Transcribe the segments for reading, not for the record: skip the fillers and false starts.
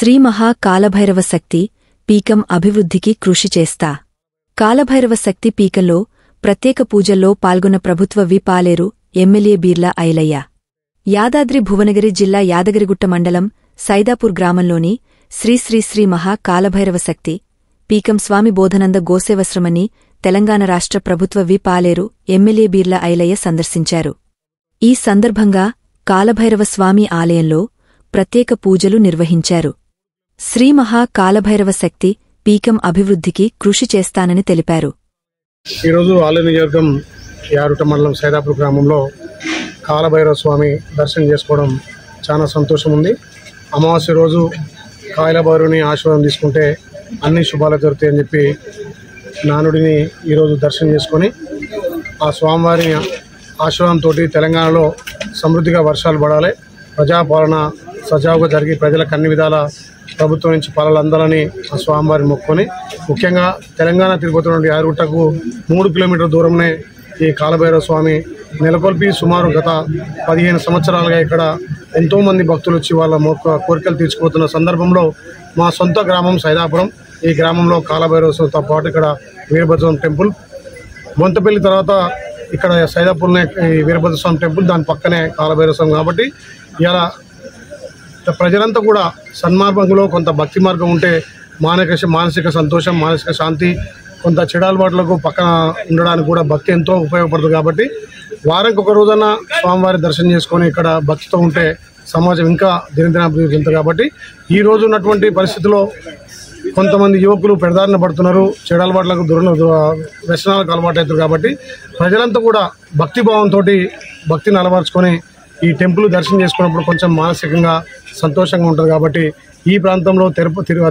శ్రీ మహా కాలభైరవ శక్తి పీకం అభివృద్ధికి కృషి చేస్తా. కాలభైరవ శక్తి పీకంలో ప్రత్యేక పూజల్లో పాల్గొన్న ప్రభుత్వ వి పాలేరు ఎమ్మెల్యే బీర్లా ఐలయ్య. యాదాద్రి భువనగిరి జిల్లా యాదగిరిగుట్ట మండలం సైదాపూర్ గ్రామంలోని శ్రీ శ్రీ శ్రీ మహా కాలభైరవ శక్తి పీకం స్వామి బోధనంద గోసేవశ్రమని తెలంగాణ రాష్ట్ర ప్రభుత్వ వి పాలేరు ఎమ్మెల్యే బీర్లా ఐలయ్య సందర్శించారు. ఈ సందర్భంగా కాలభైరవ స్వామి ఆలయంలో ప్రత్యేక పూజలు నిర్వహించారు. శ్రీ మహా కాలభైరవ శక్తి పీకం అభివృద్ధికి కృషి చేస్తానని తెలిపారు. ఈరోజు ఆలయ నియోజకవర్గం యారుట మండలం సైదాపూర్ గ్రామంలో కాలభైరవ స్వామి దర్శనం చేసుకోవడం చాలా సంతోషం ఉంది. అమావాస్య రోజు కాలభైరవుని ఆశీర్వాదం తీసుకుంటే అన్ని శుభాలు జరుగుతాయని చెప్పి నానుడిని ఈరోజు దర్శనం చేసుకొని ఆ స్వామివారి ఆశీర్వాదంతో తెలంగాణలో సమృద్ధిగా వర్షాలు పడాలి, ప్రజాపాలన సజావుగా జరిగి ప్రజలకు అన్ని విధాల ప్రభుత్వం నుంచి పాలనలు అందాలని ఆ స్వామివారిని మొక్కుకొని, ముఖ్యంగా తెలంగాణ తిరుపతి నుండి యాదగిరిగుట్టకు 3 కిలోమీటర్ల దూరంలో ఈ కాలభైరవ స్వామి నెలకొల్పి సుమారు గత 15 సంవత్సరాలుగా ఇక్కడ ఎంతోమంది భక్తులు వచ్చి వాళ్ళ కోరికలు తీర్చుకుపోతున్న సందర్భంలో మా సొంత గ్రామం సైదాపురం, ఈ గ్రామంలో కాలభైరవతో పాటు ఇక్కడ వీరభద్రస్వామి టెంపుల్, బొంతపల్లి తర్వాత ఇక్కడ సైదాపూర్నే ఈ వీరభద్రస్వామి టెంపుల్, దాని పక్కనే కాలభైరవ స్వామి. కాబట్టి ఇలా ప్రజలంతా కూడా సన్మార్గంలో కొంత భక్తి మార్గం ఉంటే మానసిక సంతోషం, మానసిక శాంతి, కొంత చెడు అలవాట్లకు పక్కన ఉండడానికి కూడా భక్తి ఎంతో ఉపయోగపడుతుంది. కాబట్టి వారానికి ఒక రోజన్నా స్వామివారి దర్శనం చేసుకొని ఇక్కడ భక్తితో ఉంటే సమాజం ఇంకా దినదినాభివృద్ధి చెందుతుంది. కాబట్టి ఈ రోజు ఉన్నటువంటి పరిస్థితిలో కొంతమంది యువకులు పెడదారిన పడుతున్నారు, చెడు అలవాట్లకు వ్యసనాలకు అలవాటు అవుతారు. కాబట్టి ప్రజలంతా కూడా భక్తిభావంతో భక్తిని అలవర్చుకొని ఈ టెంపుల్ దర్శనం చేసుకున్నప్పుడు కొంచెం మానసికంగా సంతోషంగా ఉంటుంది. కాబట్టి ఈ ప్రాంతంలో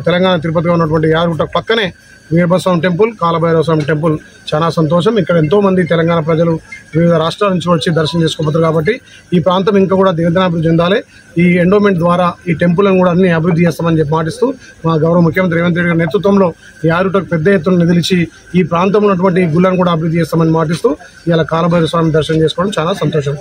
తెలంగాణ తిరుపతిగా ఉన్నటువంటి యాదగిరిగుట్ట పక్కనే వీరభద్రస్వామి టెంపుల్, కాలభైరవ స్వామి టెంపుల్ చాలా సంతోషం. ఇక్కడ ఎంతోమంది తెలంగాణ ప్రజలు వివిధ రాష్ట్రాల నుంచి వచ్చి దర్శనం చేసుకోబోతారు. కాబట్టి ఈ ప్రాంతం ఇంకా కూడా దినదినాభివృద్ధి చెందాలి. ఈ ఎండోమెంట్ ద్వారా ఈ టెంపుల్ని కూడా అన్ని అభివృద్ధి చేస్తామని చెప్పి మాటిస్తూ మా గౌరవ ముఖ్యమంత్రి రేవంత్ రెడ్డి గారి నేతృత్వంలో యాదగిరిగుట్టకు పెద్ద ఎత్తున నిధులిచ్చి ఈ ప్రాంతంలో ఉన్నటువంటి గుళ్ళను కూడా అభివృద్ధి చేస్తామని మాటిస్తూ ఇలా కాలభైరవ స్వామి దర్శనం చేసుకోవడం చాలా సంతోషం.